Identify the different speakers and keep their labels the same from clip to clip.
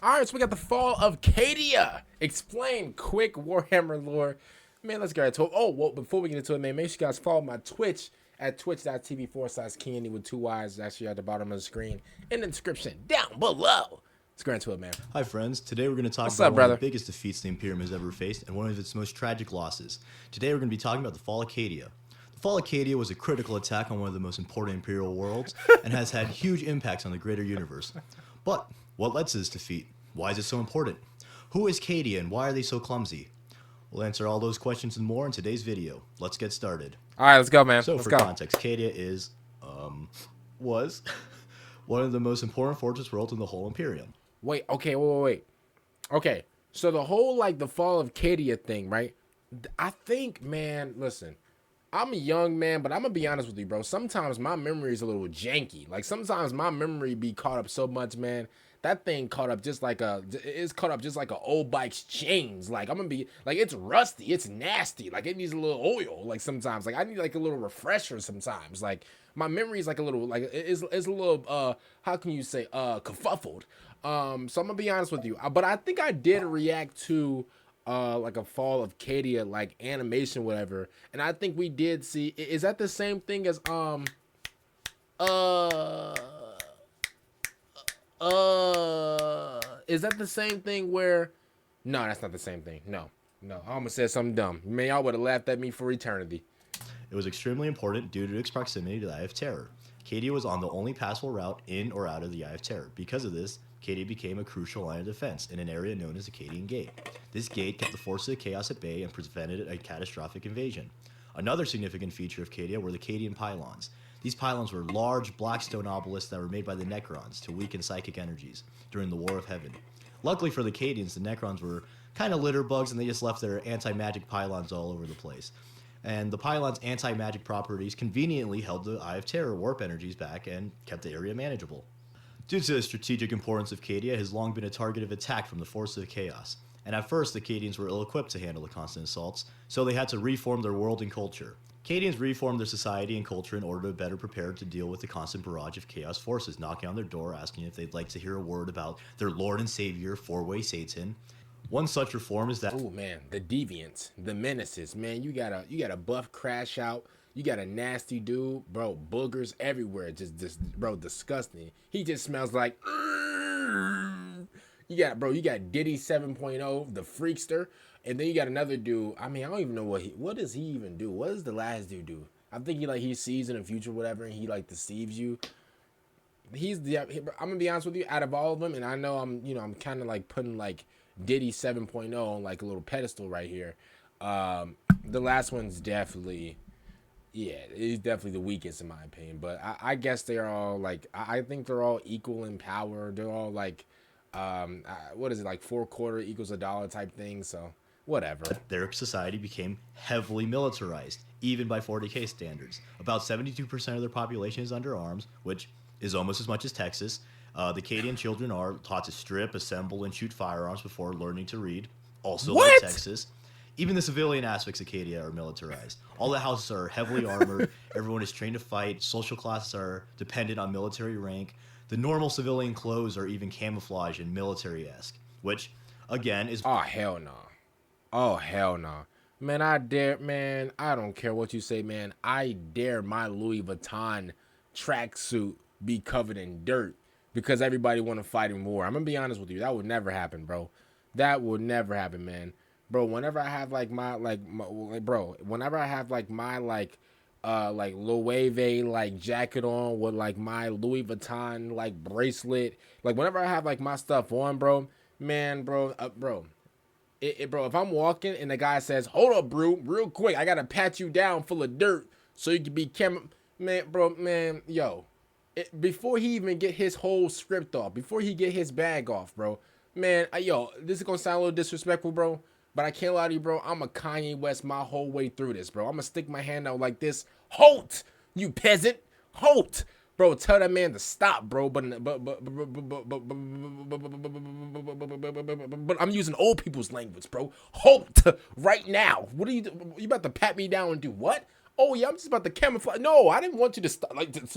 Speaker 1: All right, so we got the fall of Cadia. Explain quick Warhammer lore. Man, let's get right to it. Oh, well, before we get into it, man, make sure you guys follow my Twitch at twitch.tv/Candy with two Y's. Actually, at the bottom of the screen in the description down below. Let's get into it, man.
Speaker 2: Hi friends, today we're going to talk
Speaker 1: What's
Speaker 2: about
Speaker 1: up,
Speaker 2: one of
Speaker 1: brother?
Speaker 2: the biggest defeats the Imperium has ever faced and one of its most tragic losses. Today we're going to be talking about the fall of Cadia. The fall of Cadia was a critical attack on one of the most important Imperial worlds and has had huge impacts on the greater universe. But what led to this defeat? Why is it so important? Who is Cadia and why are they so clumsy? We'll answer all those questions and more in today's video. Let's get started.
Speaker 1: All right, let's go, man.
Speaker 2: So
Speaker 1: Let's
Speaker 2: for
Speaker 1: go.
Speaker 2: context, Cadia was one of the most important fortress worlds in the whole Imperium.
Speaker 1: Wait, okay, wait. Okay, so the whole, like, the fall of Cadia thing, right? I think, man, listen, I'm a young man, but I'm going to be honest with you, bro. Sometimes my memory is a little janky. Like, sometimes my memory be caught up so much, man. That thing caught up just like it's caught up just like a old bike's chains. Like, I'm going to be, like, it's rusty. It's nasty. Like, it needs a little oil, like, sometimes. Like, I need, like, a little refresher sometimes. Like, my memory is, like, a little, like, it's a little, how can you say, kerfuffled. So I'm gonna be honest with you, but I think I did react to like a fall of Cadia like animation, whatever, and I think we did see. Is that the same thing as uh is that the same thing where? No, that's not the same thing. No, I almost said something dumb. Man, y'all would have laughed at me for eternity.
Speaker 2: It was extremely important due to its proximity to the Eye of Terror. Cadia was on the only passable route in or out of the Eye of Terror. Because of this, Cadia became a crucial line of defense in an area known as the Cadian Gate. This gate kept the forces of chaos at bay and prevented a catastrophic invasion. Another significant feature of Cadia were the Cadian pylons. These pylons were large black stone obelisks that were made by the Necrons to weaken psychic energies during the War of Heaven. Luckily for the Cadians, the Necrons were kind of litter bugs and they just left their anti-magic pylons all over the place. And the pylon's anti-magic properties conveniently held the Eye of Terror warp energies back and kept the area manageable. Due to the strategic importance of Cadia, it has long been a target of attack from the forces of chaos. And at first, the Cadians were ill-equipped to handle the constant assaults, so they had to reform their world and culture. Cadians reformed their society and culture in order to better prepare to deal with the constant barrage of chaos forces knocking on their door asking if they'd like to hear a word about their Lord and Savior, four-way Satan. One such reform is that
Speaker 1: Oh man, the deviants, the menaces, man. You got a buff crash out. You got a nasty dude, bro. Boogers everywhere, just bro, disgusting. He just smells like. You got Diddy 7.0, the freakster, and then you got another dude. I mean, I don't even know what does he even do? What does the last dude do? I think he sees in the future, whatever, and he like deceives you. I'm gonna be honest with you. Out of all of them, and I know I'm kind of like putting like Diddy 7.0 on like a little pedestal right here. The last one's definitely, yeah, it's definitely the weakest in my opinion. But I guess they're all like, I think they're all equal in power. They're all like, what is it, like 4 quarter equals $1 type thing. So whatever.
Speaker 2: their society became heavily militarized, even by 40K standards. About 72% of their population is under arms, which is almost as much as Texas. The Cadian children are taught to strip, assemble, and shoot firearms before learning to read, also like
Speaker 1: What?
Speaker 2: Texas. Even the civilian aspects of Cadia are militarized. All the houses are heavily armored, everyone is trained to fight, social classes are dependent on military rank. The normal civilian clothes are even camouflage and military-esque, which, again, is
Speaker 1: Oh hell no. Oh hell no. Man, I dare, man, I don't care what you say, man. I dare my Louis Vuitton tracksuit be covered in dirt because everybody want to fight in war. I'm gonna be honest with you. That would never happen, bro. That would never happen, man. Bro, whenever I have like whenever I have like my like Loewe like jacket on with like my Louis Vuitton like bracelet, like whenever I have like my stuff on, bro, man, bro, bro, if I'm walking and the guy says, "Hold up, bro, real quick, I gotta pat you down full of dirt so you can be man, bro, man, yo, before he even get his whole script off, before he get his bag off, bro, man, yo, this is gonna sound a little disrespectful, bro, but I can't lie to you, bro. I'm a Kanye West my whole way through this, bro. I'm gonna stick my hand out like this. Halt, you peasant, halt. Bro, tell that man to stop, bro. But I'm using old people's language, bro. Halt right now. What are you? You about to pat me down and do what? Oh yeah, I'm just about to camouflage. No, I didn't want you to start like this.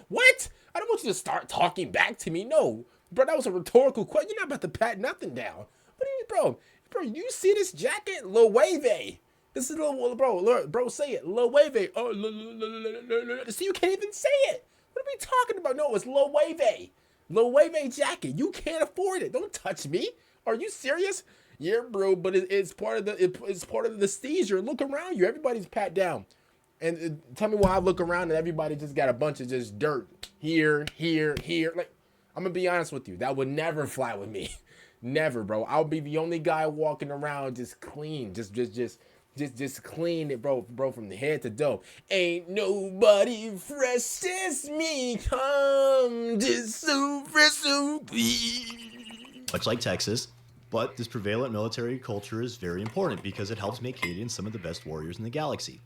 Speaker 1: What? I don't want you to start talking back to me. No, Bro, that was a rhetorical question. You're not about to pat nothing down. What are you, bro? Bro, you see this jacket? Lil Wavy. This is little bro, say it. Lil Wavy. Oh, see, you can't even say it. What are we talking about? No, it's Lil Wavy. Lil Wavy jacket. You can't afford it. Don't touch me. Are you serious? Yeah, bro, but it's part of it's part of the seizure. Look around you. Everybody's pat down. And tell me why I look around and everybody just got a bunch of just dirt here, here, here. Like, I'm gonna be honest with you, that would never fly with me. Never, bro. I'll be the only guy walking around just clean, just clean it, bro, from the head to toe. Ain't nobody fresh as me, come just so fresh, so clean.
Speaker 2: Much like Texas, but this prevalent military culture is very important because it helps make Cadians some of the best warriors in the galaxy.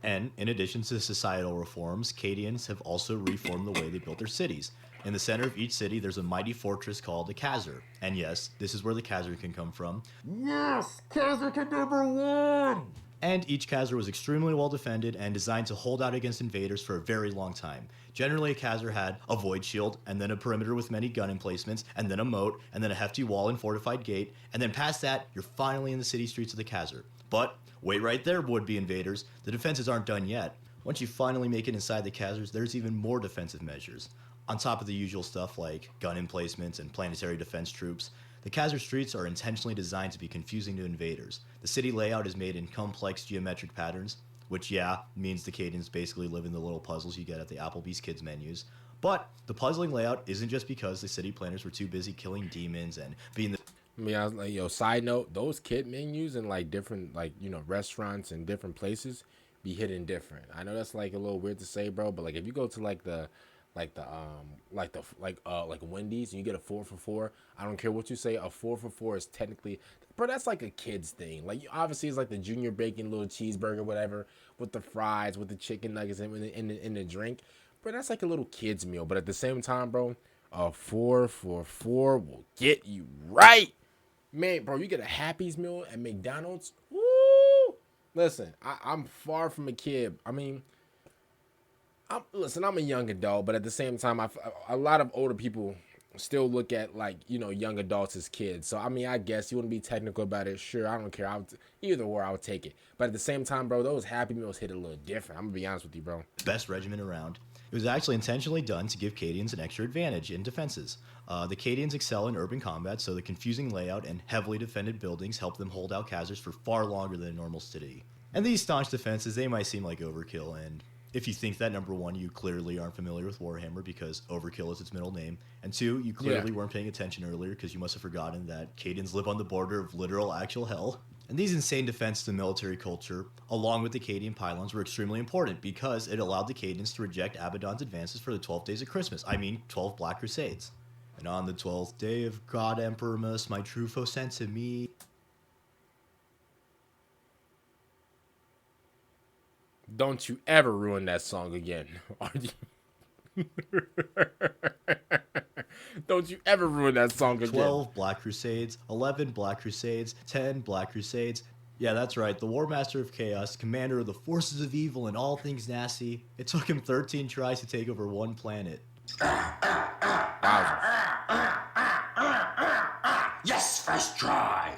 Speaker 2: And in addition to societal reforms, Cadians have also reformed the way they built their cities. In the center of each city, there's a mighty fortress called the Khazar. And yes, this is where the Khazar can come from.
Speaker 1: Yes, Khazar can #1.
Speaker 2: And each Khazar was extremely well defended and designed to hold out against invaders for a very long time. Generally, a Khazar had a void shield, and then a perimeter with many gun emplacements, and then a moat, and then a hefty wall and fortified gate, and then past that, you're finally in the city streets of the Khazar. But wait right there, would-be invaders. The defenses aren't done yet. Once you finally make it inside the Khazars, there's even more defensive measures. On top of the usual stuff like gun emplacements and planetary defense troops, the Khazar streets are intentionally designed to be confusing to invaders. The city layout is made in complex geometric patterns, which, yeah, means the Cadians basically live in the little puzzles you get at the Applebee's kids menus. But the puzzling layout isn't just because the city planners were too busy killing demons and being the...
Speaker 1: I mean, I was like, yo, side note, those kid menus in like different, like, you know, restaurants and different places be hidden different. I know that's like a little weird to say, bro, but like if you go to like Wendy's and you get a 4 for $4, I don't care what you say, a 4 for $4 is technically, bro, that's like a kid's thing. Like obviously it's like the junior bacon little cheeseburger, whatever, with the fries, with the chicken nuggets in the drink. Bro, that's like a little kid's meal. But at the same time, bro, a 4 for $4 will get you right. Man, bro, you get a Happy's meal at McDonald's. Woo! Listen, I'm far from a kid. I mean, I'm a young adult, but at the same time, a lot of older people still look at like, you know, young adults as kids. So I mean, I guess you wouldn't be technical about it. Sure, I don't care. Either or, I would take it. But at the same time, bro, those Happy Meals hit a little different. I'm gonna be honest with you, bro.
Speaker 2: best regiment around. It was actually intentionally done to give Cadians an extra advantage in defenses. The Cadians excel in urban combat, so the confusing layout and heavily defended buildings help them hold out Khazars for far longer than a normal city. And these staunch defenses, they might seem like overkill, and if you think that, number one, you clearly aren't familiar with Warhammer because Overkill is its middle name, and two, you clearly weren't paying attention earlier because you must have forgotten that Cadians live on the border of literal actual hell. And these insane defenses to military culture, along with the Cadian pylons, were extremely important because it allowed the Cadians to reject Abbadon's advances for the 12 days of Christmas. I mean, 12 Black Crusades. And on the 12th day of God Emperor Mus, my true foe sent to me...
Speaker 1: Don't you ever ruin that song again. Don't you ever ruin that song again.
Speaker 2: 12 Black Crusades, 11 Black Crusades, 10 Black Crusades. Yeah, that's right. The War Master of Chaos, commander of the forces of evil and all things nasty. It took him 13 tries to take over one planet.
Speaker 3: Yes, first try.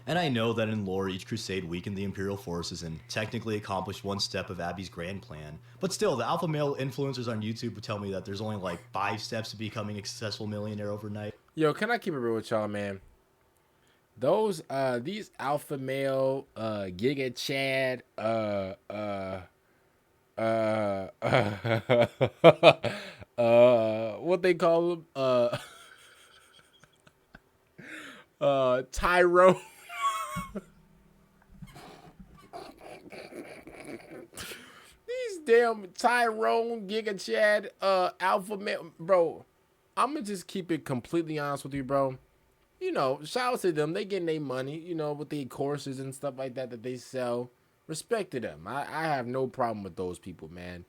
Speaker 2: And I know that in lore, each crusade weakened the Imperial forces and technically accomplished one step of Abby's grand plan. But still, the alpha male influencers on YouTube would tell me that there's only like 5 steps to becoming a successful millionaire overnight.
Speaker 1: Yo, can I keep it real with y'all, man? These alpha male, Giga Chad, what they call them, Tyrone. These damn Tyrone, Giga Chad, alpha male, bro. I'm gonna just keep it completely honest with you, bro. You know, shout out to them. They getting their money, you know, with the courses and stuff like that they sell. Respect to them. I have no problem with those people, man.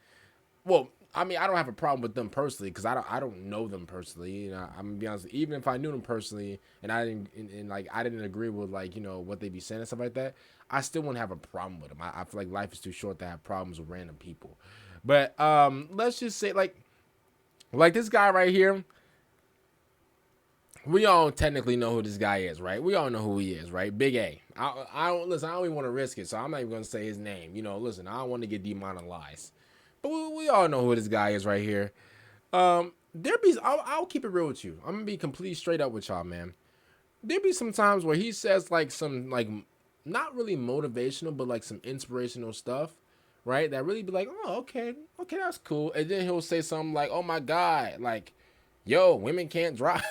Speaker 1: Well, I mean, I don't have a problem with them personally because I don't know them personally. You know, I'm gonna be honest. Even if I knew them personally and I didn't agree with like, you know, what they be saying and stuff like that, I still wouldn't have a problem with them. I feel like life is too short to have problems with random people. But let's just say like this guy right here. we all technically know who this guy is, right? We all know who he is, right? Big A. I don't listen. I don't even want to risk it, so I'm not even gonna say his name. Listen, I don't want to get demonetized, but we all know who this guy is right here. I'll keep it real with you. I'm gonna be completely straight up with y'all, man. There be some times where he says like some like not really motivational, but like some inspirational stuff, right? That really be like, oh, okay, that's cool. And then he'll say something like, oh my god, like, yo, women can't drive.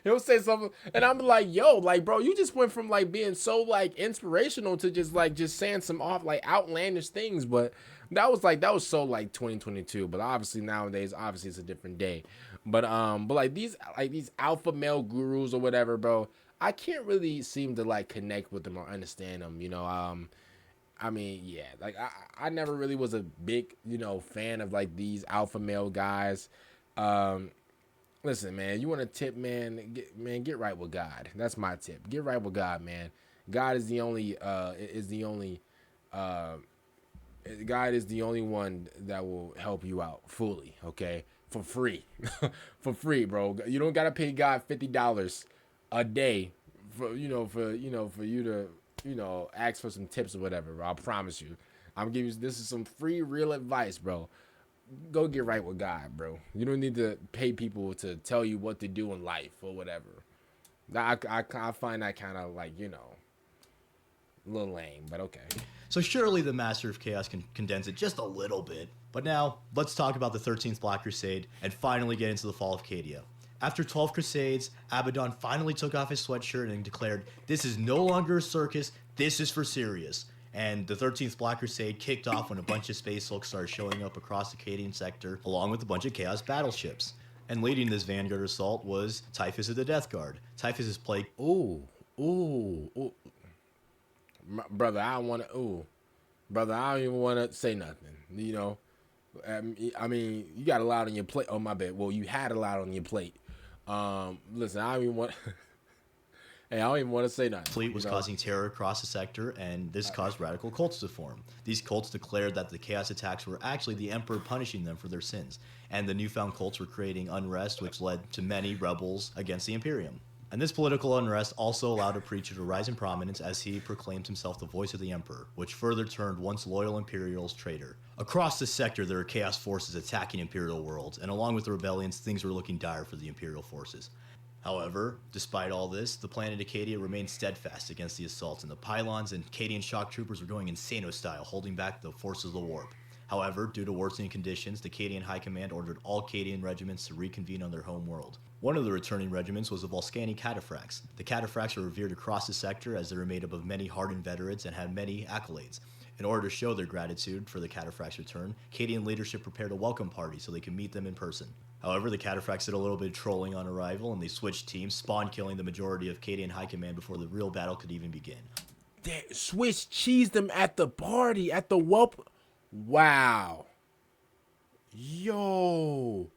Speaker 1: He'll say something, and I'm like, yo, like, bro, you just went from like being so like inspirational to just saying some off like outlandish things. But that was so like 2022. But obviously nowadays, obviously it's a different day. But like these alpha male gurus or whatever, bro, I can't really seem to like connect with them or understand them. I mean, yeah, like I never really was a big fan of like these alpha male guys. Um, Listen, man, you want to tip, man, get right with God. That's my tip. Get right with God, man. God is the only uh God is the only one that will help you out fully, okay? For free. For free, bro. You don't got to pay God $50 a day for you to, ask for some tips or whatever, bro. I promise you. I'm giving you this is some free real advice, bro. Go get right with God, bro. You don't need to pay people to tell you what to do in life or whatever. I find that kind of like, a little lame, but okay.
Speaker 2: So surely the Master of Chaos can condense it just a little bit. But now, let's talk about the 13th Black Crusade and finally get into the fall of Cadia. After 12 crusades, Abbadon finally took off his sweatshirt and declared, this is no longer a circus, this is for serious. And the 13th Black Crusade kicked off when a bunch of space hulks started showing up across the Cadian sector, along with a bunch of Chaos battleships. And leading this vanguard assault was Typhus of the Death Guard. Typhus is plagued.
Speaker 1: Ooh. Brother, I don't want to. Ooh, brother, I don't even want to say nothing. I mean, you got a lot on your plate. Oh my bad. Well, you had a lot on your plate. Listen, I don't even want. Hey, I don't even want to say nothing.
Speaker 2: Fleet was causing terror across the sector, and this caused radical cults to form. These cults declared that the Chaos attacks were actually the Emperor punishing them for their sins, and the newfound cults were creating unrest, which led to many rebels against the Imperium. And this political unrest also allowed a preacher to rise in prominence as he proclaimed himself the voice of the Emperor, which further turned once loyal Imperials traitor. Across the sector, there were Chaos forces attacking Imperial worlds, and along with the rebellions, things were looking dire for the Imperial forces. However, despite all this, the planet Cadia remained steadfast against the assaults, and the pylons and Cadian shock troopers were going insano style, holding back the forces of the warp. However, due to worsening conditions, the Cadian High Command ordered all Cadian regiments to reconvene on their home world. One of the returning regiments was the Volscani Cataphracts. The Cataphracts were revered across the sector as they were made up of many hardened veterans and had many accolades. In order to show their gratitude for the Cataphracts' return, Cadian leadership prepared a welcome party so they could meet them in person. However, the Cataphracts did a little bit of trolling on arrival, and they switched teams, spawn killing the majority of Cadian High Command before the real battle could even begin.
Speaker 1: They Swiss cheesed them at the party, at the whelp. Wow. Yo.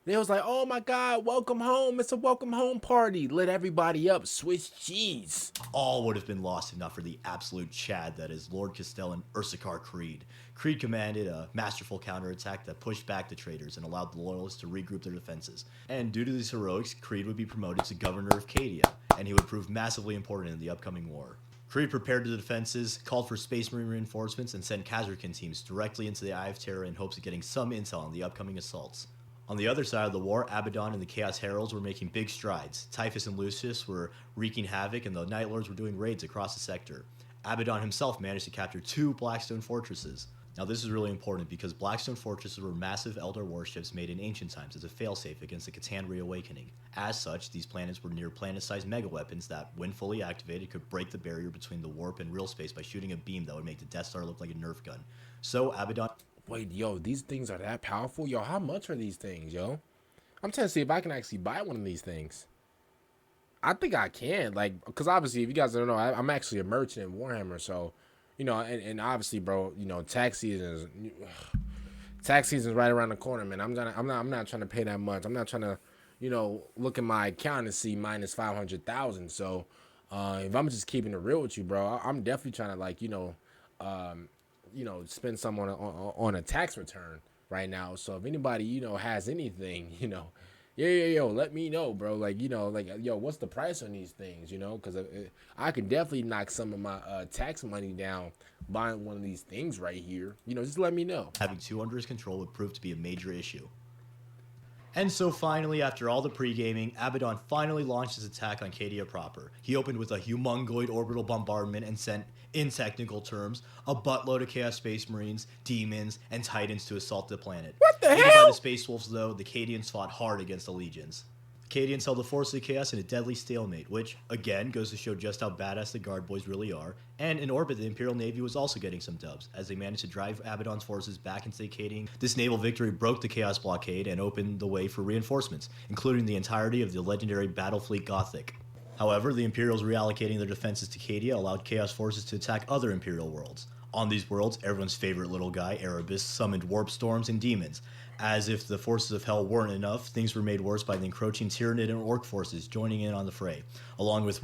Speaker 1: They was like, oh my God, welcome home. It's a welcome home party. Lit everybody up. Swiss cheese.
Speaker 2: All would have been lost if not for the absolute Chad that is Lord Castellan Ursarkar Creed. Creed commanded a masterful counterattack that pushed back the traitors and allowed the Loyalists to regroup their defenses. And due to these heroics, Creed would be promoted to Governor of Cadia, and he would prove massively important in the upcoming war. Creed prepared the defenses, called for Space Marine reinforcements, and sent Kazarkin teams directly into the Eye of Terror in hopes of getting some intel on the upcoming assaults. On the other side of the war, Abbadon and the Chaos Heralds were making big strides. Typhus and Lucius were wreaking havoc, and the Night Lords were doing raids across the sector. Abbadon himself managed to capture 2 Blackstone fortresses. Now this is really important because Blackstone fortresses were massive Eldar warships made in ancient times as a failsafe against the Catan reawakening. As such, these planets were near planet-sized megaweapons that, when fully activated, could break the barrier between the warp and real space by shooting a beam that would make the Death Star look like a Nerf gun. So Abbadon...
Speaker 1: Wait, yo, these things are that powerful? Yo, how much are these things, yo? I'm trying to see if I can actually buy one of these things. I think I can, like, because obviously, if you guys don't know, I'm actually a merchant in Warhammer, so, and obviously, bro, tax season is right around the corner, man. I'm not trying to pay that much. I'm not trying to, look at my account and see minus 500,000. So, if I'm just keeping it real with you, bro, I'm definitely trying to, like, spend some on a tax return right now. So if anybody, has anything, yo, let me know, bro. Like, you know, like, yo, what's the price on these things, you know? Because I could definitely knock some of my tax money down buying one of these things right here. You know, just let me know.
Speaker 2: Having two under his control would prove to be a major issue. And so finally, after all the pre-gaming, Abbadon finally launched his attack on Cadia proper. He opened with a humongoid orbital bombardment and sent, in technical terms, a buttload of Chaos Space Marines, Demons, and Titans to assault the planet.
Speaker 1: What the
Speaker 2: Aided by
Speaker 1: hell?
Speaker 2: the Space Wolves, though, the Cadians fought hard against the Legions. The Cadians held the forces of chaos in a deadly stalemate, which, again, goes to show just how badass the Guard Boys really are. And in orbit, the Imperial Navy was also getting some dubs, as they managed to drive Abaddon's forces back into the Cadian. This naval victory broke the Chaos blockade and opened the way for reinforcements, including the entirety of the legendary Battle Fleet Gothic. However, the Imperials reallocating their defenses to Cadia allowed Chaos forces to attack other Imperial worlds. On these worlds, everyone's favorite little guy, Erebus, summoned warp storms and demons. As if the forces of hell weren't enough, things were made worse by the encroaching Tyranid and Orc forces joining in on the fray, along with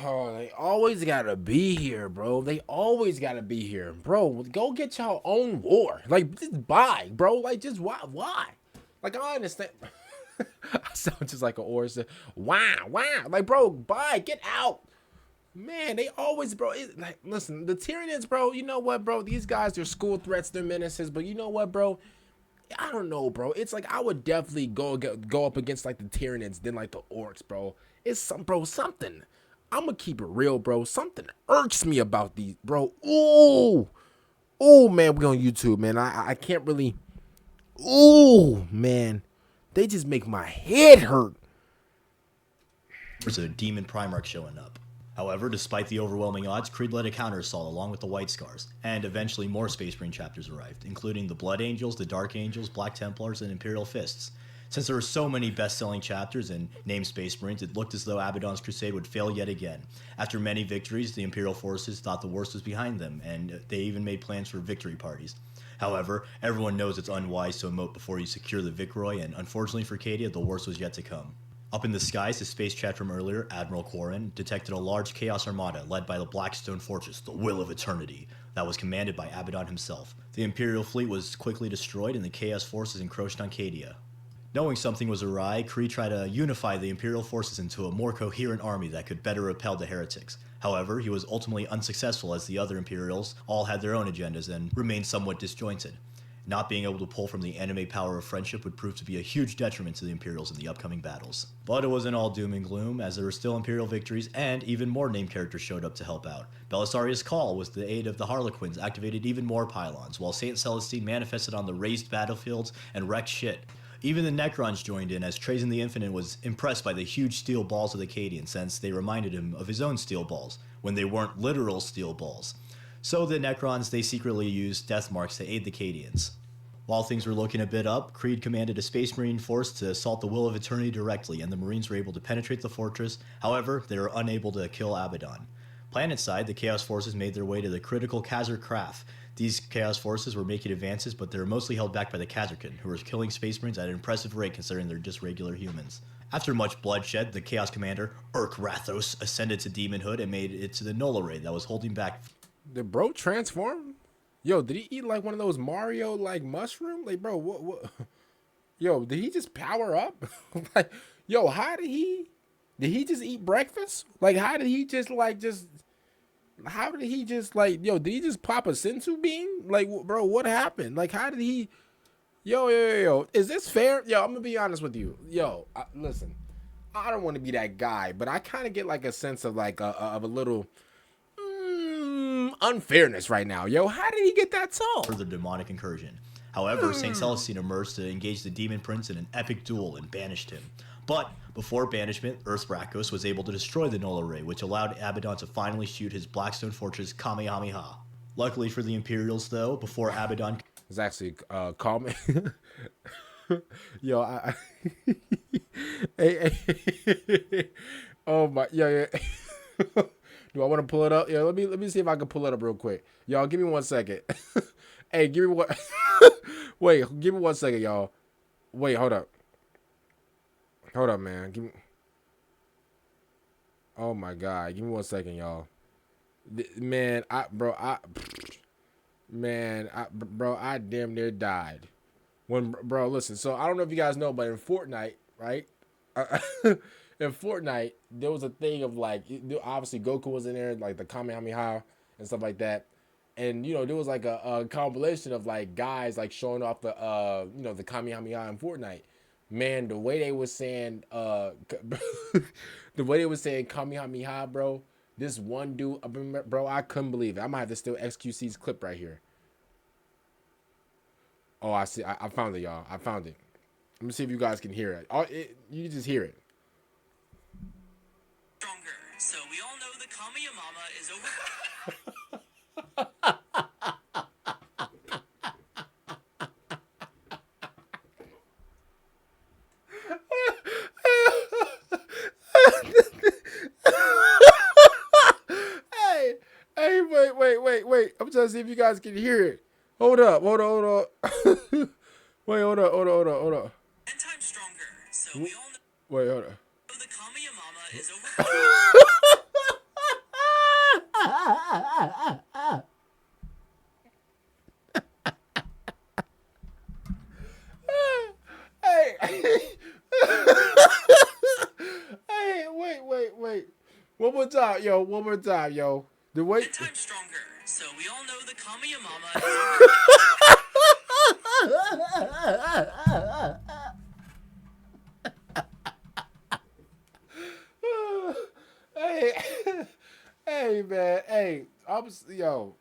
Speaker 1: Oh, they always gotta be here, bro. They always gotta be here, bro. Go get your own war. Like, just buy, bro. Like, just why? Like, I understand. I sound just like an horse. Wow. Like, bro, buy, get out. Man, they always, bro. Like, listen, the Tyranids, bro. You know what, bro? These guys, they're school threats, they're menaces. But you know what, bro? I don't know, bro. It's like I would definitely go up against like the Tyranids than like the Orcs, bro. It's something. I'm gonna keep it real, bro. Something irks me about these, bro. Ooh, man. We on YouTube, man. I can't really. Ooh, man. They just make my head hurt.
Speaker 2: There's a demon Primarch showing up. However, despite the overwhelming odds, Creed led a counter-assault along with the White Scars, and eventually more Space Marine chapters arrived, including the Blood Angels, the Dark Angels, Black Templars, and Imperial Fists. Since there were so many best-selling chapters and named Space Marines, it looked as though Abaddon's crusade would fail yet again. After many victories, the Imperial forces thought the worst was behind them, and they even made plans for victory parties. However, everyone knows it's unwise to emote before you secure the Vicroy, and unfortunately for Cadia, the worst was yet to come. Up in the skies, the space chat from earlier, Admiral Quarren, detected a large Chaos Armada led by the Blackstone Fortress, the Will of Eternity, that was commanded by Abbadon himself. The Imperial fleet was quickly destroyed and the Chaos forces encroached on Cadia. Knowing something was awry, Kree tried to unify the Imperial forces into a more coherent army that could better repel the heretics. However, he was ultimately unsuccessful as the other Imperials all had their own agendas and remained somewhat disjointed. Not being able to pull from the anime power of friendship would prove to be a huge detriment to the Imperials in the upcoming battles. But it wasn't all doom and gloom, as there were still Imperial victories, and even more named characters showed up to help out. Belisarius Cawl, with the aid of the Harlequins, activated even more pylons, while Saint Celestine manifested on the raised battlefields and wrecked shit. Even the Necrons joined in, as Trajan the Infinite was impressed by the huge steel balls of the Cadian, since they reminded him of his own steel balls, when they weren't literal steel balls. So the Necrons, they secretly used death marks to aid the Cadians. While things were looking a bit up, Creed commanded a Space Marine force to assault the Will of Eternity directly, and the Marines were able to penetrate the fortress. However, they were unable to kill Abbadon. Planetside, the Chaos forces made their way to the critical Khazar Craft. These Chaos forces were making advances, but they were mostly held back by the Khazarkin, who were killing Space Marines at an impressive rate considering they're just regular humans. After much bloodshed, the Chaos commander, Urk Rathos, ascended to demonhood and made it to the Null Array that was holding back.
Speaker 1: Did bro transform? Yo, did he eat like one of those Mario like mushroom? Like, bro, what? Yo, did he just power up? Like, yo, how did he just eat breakfast? Like, how did he just how did he just like, yo, did he just pop a sensu bean? Like, bro, what happened? Like, how did he, yo, is this fair? Yo, I'm gonna be honest with you. Yo, listen, I don't want to be that guy, but I kind of get like a sense of like of a little unfairness right now. Yo, how did he get that tall?
Speaker 2: Further demonic incursion. However, Saint Celestine emerged to engage the Demon Prince in an epic duel and banished him. But before banishment, Earth Rakos was able to destroy the Null Array, which allowed Abbadon to finally shoot his Blackstone Fortress Kamehameha. Luckily for the Imperials, though, before Abbadon...
Speaker 1: It's actually call me. Yo, hey. Oh my, yeah. Do I want to pull it up? Yeah, let me see if I can pull it up real quick. Y'all, give me 1 second. Hey, give me one. Wait, give me 1 second, y'all. Wait, hold up. Hold up, man. Give me. Oh my God, give me 1 second, y'all. Man, I damn near died. Bro, listen. So I don't know if you guys know, but in Fortnite, right? In Fortnite, there was a thing of like, obviously Goku was in there, like the Kamehameha and stuff like that. And you know, there was like a compilation of like guys like showing off the the Kamehameha in Fortnite. Man, the way they was saying the way they was saying Kamehameha, bro. This one dude, bro, I couldn't believe it. I might have to steal XQC's clip right here. Oh, I see. I found it, y'all. I found it. Let me see if you guys can hear it. Oh, you can just hear it.
Speaker 4: Stronger. So we all know the Kamiyamama is over.
Speaker 1: Hey, wait. I'm trying to see if you guys can hear it. Hold up. Wait, hold up.
Speaker 4: 10 times stronger. So we all know
Speaker 1: Wait, hold up.
Speaker 4: the Kamiyamama is over.
Speaker 1: Hey, hey, wait. One more time, yo. The
Speaker 4: 10
Speaker 1: wait.
Speaker 4: times stronger. So we all know the Kamiyamama
Speaker 1: Hey, hey, man. Hey, yo.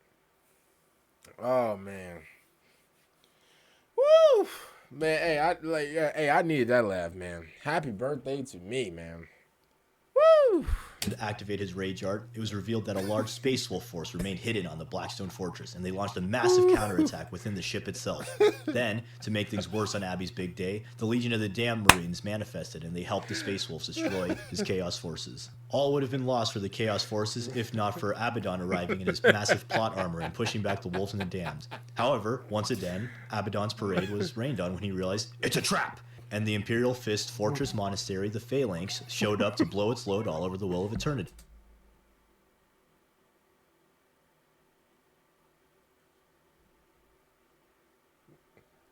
Speaker 1: Oh man. Woo, man. Hey, I needed that laugh, man. Happy birthday to me, man. Woo.
Speaker 2: To activate his rage art, it was revealed that a large Space Wolf force remained hidden on the Blackstone Fortress, and they launched a massive counterattack within the ship itself. Then, to make things worse on Abby's big day, the Legion of the Damned Marines manifested, and they helped the Space Wolves destroy his Chaos forces. All would have been lost for the Chaos forces if not for Abbadon arriving in his massive plot armor and pushing back the Wolves and the Damned. However, once again, Abbadon's parade was rained on when he realized, it's a trap! And the Imperial Fist Fortress Monastery, the Phalanx, showed up to blow its load all over the Well of Eternity.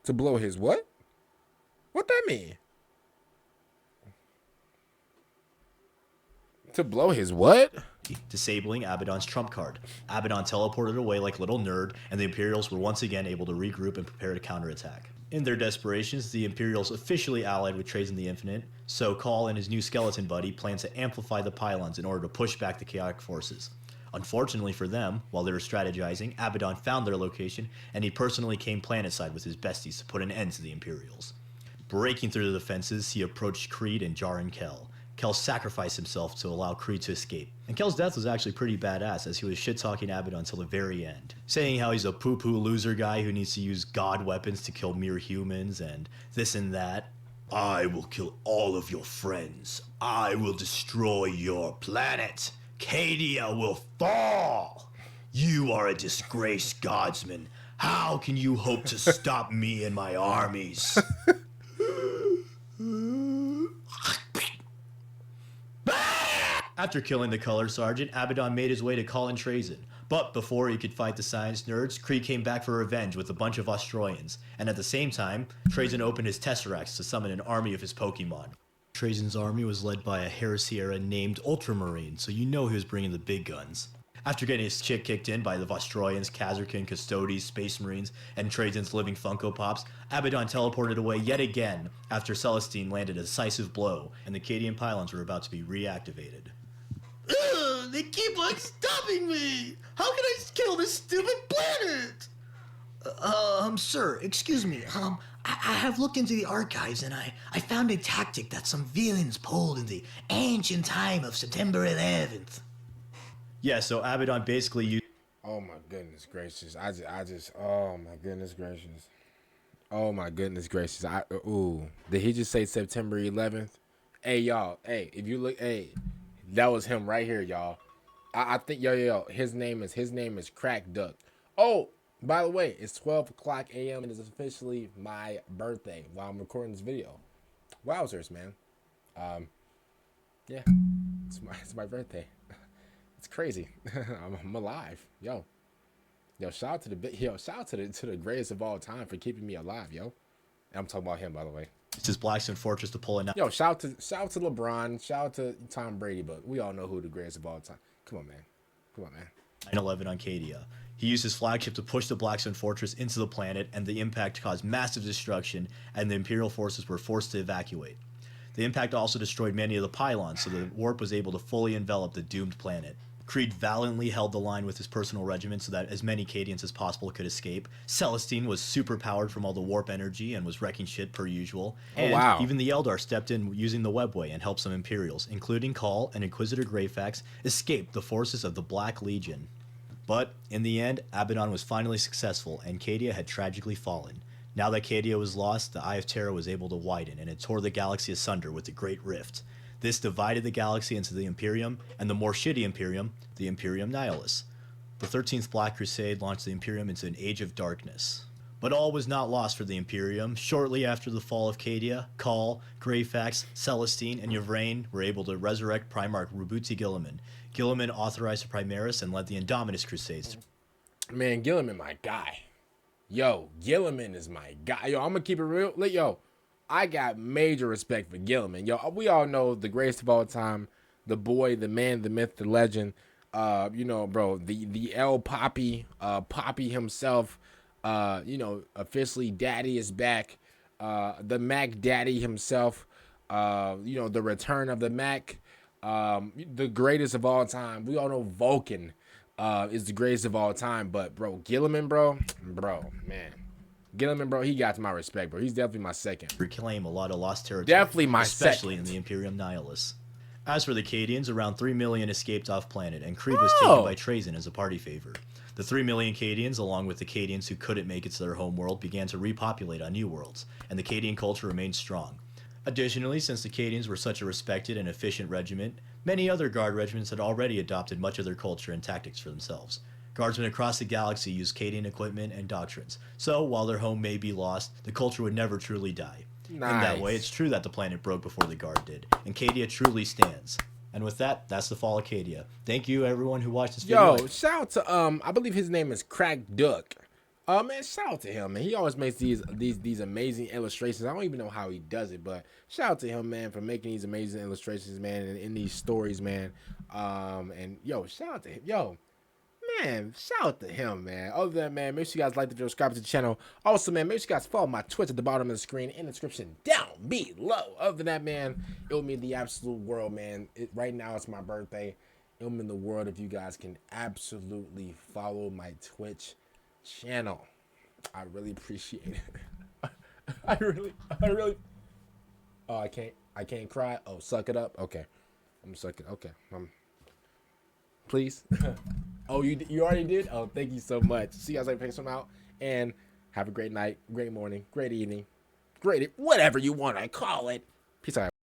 Speaker 1: To blow his what? What that mean? To blow his what?
Speaker 2: Disabling Abbadon's trump card. Abbadon teleported away like a little nerd, and the Imperials were once again able to regroup and prepare to counterattack. In their desperations, the Imperials officially allied with Trajan the Infinite, so Call and his new skeleton buddy plan to amplify the pylons in order to push back the chaotic forces. Unfortunately for them, while they were strategizing, Abbadon found their location, and he personally came planetside with his besties to put an end to the Imperials. Breaking through the defenses, he approached Creed and Jar Kell. Kell sacrificed himself to allow Creed to escape. And Kell's death was actually pretty badass, as he was shit-talking Abbadon until the very end, saying how he's a poo-poo loser guy who needs to use god weapons to kill mere humans, and this and that. I will kill all of your friends. I will destroy your planet. Cadia will fall. You are a disgraced godsman. How can you hope to stop me and my armies? After killing the color sergeant, Abbadon made his way to Colin Trajan. But before he could fight the science nerds, Creed came back for revenge with a bunch of Australians. And at the same time, Trajan opened his Tesseracts to summon an army of his Pokemon. Trajan's army was led by a Heresy-era named Ultramarine, so you know he was bringing the big guns. After getting his shit kicked in by the Vostroyans, Kazarkin, Custodes, Space Marines, and Trajan's living Funko Pops, Abbadon teleported away yet again after Celestine landed a decisive blow, and the Cadian pylons were about to be reactivated. Ugh, they keep on stopping me! How can I kill this stupid planet? Sir, excuse me. I have looked into the archives and I found a tactic that some villains pulled in the ancient time of September 11th. Yeah, so Abbadon basically used...
Speaker 1: Oh my goodness gracious. Oh my goodness gracious. Oh my goodness gracious. Did he just say September 11th? Hey, y'all. Hey, if you look, hey, that was him right here, y'all. I think, yo, his name is Crack Duck. Oh, by the way, it's 12 o'clock a.m. and it's officially my birthday while I'm recording this video. Wowzers, man. Yeah, it's my birthday. It's crazy. I'm alive, yo. Shout out to the greatest of all time for keeping me alive, yo. And I'm talking about him, by the way.
Speaker 2: his Blackstone Fortress to pull it.
Speaker 1: Yo, shout out to LeBron, shout out to Tom Brady, but we all know who the greatest of all time. Come on, man.
Speaker 2: 9/11 on Cadia. He used his flagship to push the Blackstone Fortress into the planet, and the impact caused massive destruction, and the Imperial forces were forced to evacuate. The impact also destroyed many of the pylons, so the warp was able to fully envelop the doomed planet. Creed valiantly held the line with his personal regiment so that as many Cadians as possible could escape. Celestine was super powered from all the warp energy and was wrecking shit per usual. And
Speaker 1: wow.
Speaker 2: Even the Eldar stepped in using the webway and helped some Imperials, including Call and Inquisitor Greyfax, escape the forces of the Black Legion. But in the end, Abbadon was finally successful, and Cadia had tragically fallen. Now that Cadia was lost, the Eye of Terror was able to widen, and it tore the galaxy asunder with the Great Rift. This divided the galaxy into the Imperium, and the more shitty Imperium, the Imperium Nihilus. The 13th Black Crusade launched the Imperium into an age of darkness. But all was not lost for the Imperium. Shortly after the fall of Cadia, Call, Greyfax, Celestine, and Yvraine were able to resurrect Primarch Rubuti Guilliman. Guilliman authorized the Primaris and led the Indominus Crusades.
Speaker 1: Man, Guilliman, my guy. Yo, Guilliman is my guy. Yo, I'm gonna keep it real. Yo, I got major respect for Guilliman. Yo, we all know the greatest of all time, the boy, the man, the myth, the legend. You know, bro, the El Poppy, Poppy himself. You know, officially Daddy is back. The Mac Daddy himself. You know, the return of the Mac. The greatest of all time. We all know Vulcan is the greatest of all time, but bro, Guilliman, bro, man. Guilliman, bro, he got my respect, bro. He's definitely my second.
Speaker 2: Reclaim a lot of lost territory.
Speaker 1: Definitely my
Speaker 2: especially
Speaker 1: second.
Speaker 2: in the Imperium Nihilus. As for the Cadians, around 3 million escaped off planet, and Creed was taken by Trazyn as a party favor. The 3 million Cadians, along with the Cadians who couldn't make it to their home world, began to repopulate on new worlds, and the Cadian culture remained strong. Additionally, since the Cadians were such a respected and efficient regiment, many other guard regiments had already adopted much of their culture and tactics for themselves. Guardsmen across the galaxy used Cadian equipment and doctrines, so while their home may be lost, the culture would never truly die.
Speaker 1: Nice.
Speaker 2: In that way, it's true that the planet broke before the Guard did, and Cadia truly stands. And with that, that's the fall of Cadia. Thank you, everyone who watched this video.
Speaker 1: Yo, shout out to I believe his name is Crack Duck. Man, shout out to him, man. He always makes these amazing illustrations. I don't even know how he does it, but shout out to him, man, for making these amazing illustrations, man, and in these stories, man. And yo, shout out to him, yo. Man, shout out to him, man. Other than that, man, make sure you guys like the video, subscribe to the channel. Also, man, make sure you guys follow my Twitch at the bottom of the screen in the description down below. Other than that, man, it would mean the absolute world, man. Right now, it's my birthday. It would mean the world if you guys can absolutely follow my Twitch channel. I really appreciate it. I really. Oh, I can't cry. Oh, suck it up. Okay, I'm sucking. Okay, please. Oh, you already did? Oh, thank you so much. See you guys later. Pick some out and have a great night, great morning, great evening, great whatever you want to call it. Peace out.